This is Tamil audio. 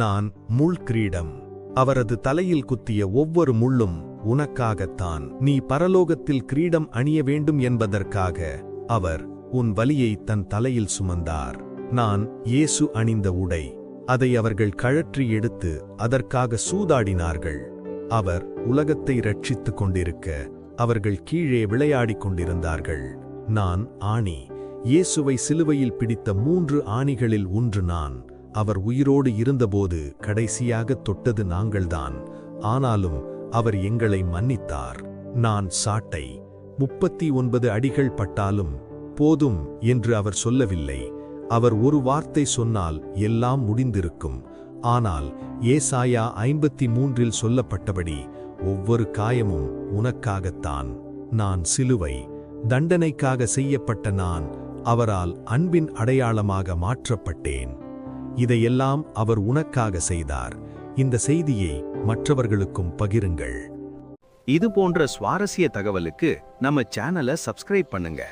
நான் முள் கிரீடம். அவரது தலையில் குத்திய ஒவ்வொரு முள்ளும் உனக்காகத்தான். நீ பரலோகத்தில் கிரீடம் அணிய வேண்டும் என்பதற்காக அவர் உன் வலியை தன் தலையில் சுமந்தார். நான் இயேசு அணிந்த உடை. அதை அவர்கள் கழற்றி எடுத்து அதற்காக சூதாடினார்கள். அவர் உலகத்தை ரட்சித்துக் கொண்டிருக்க அவர்கள் கீழே விளையாடிக் கொண்டிருந்தார்கள். நான் ஆணி. இயேசுவை சிலுவையில் பிடித்த 3 ஆணிகளில் ஒன்று நான். அவர் உயிரோடு இருந்தபோது கடைசியாக தொட்டது நாங்கள்தான். ஆனாலும் அவர் எங்களை மன்னித்தார். நான் சாட்டை. 39 அடிகள் பட்டாலும் போதும் என்று அவர் சொல்லவில்லை. அவர் ஒரு வார்த்தை சொன்னால் எல்லாம் முடிந்திருக்கும். ஆனால் ஏசாயா 53 சொல்லப்பட்டபடி ஒவ்வொரு காயமும் உனக்காகத்தான். நான் சிலுவை. தண்டனைக்காக செய்யப்பட்ட நான் அவரால் அன்பின் அடையாளமாக மாற்றப்பட்டேன். இதையெல்லாம் அவர் உனக்காக செய்தார். இந்த செய்தியை மற்றவர்களுக்கும் பகிருங்கள். இது போன்ற சுவாரஸ்ய தகவலுக்கு நம்ம சேனலை சப்ஸ்கிரைப் பண்ணுங்க.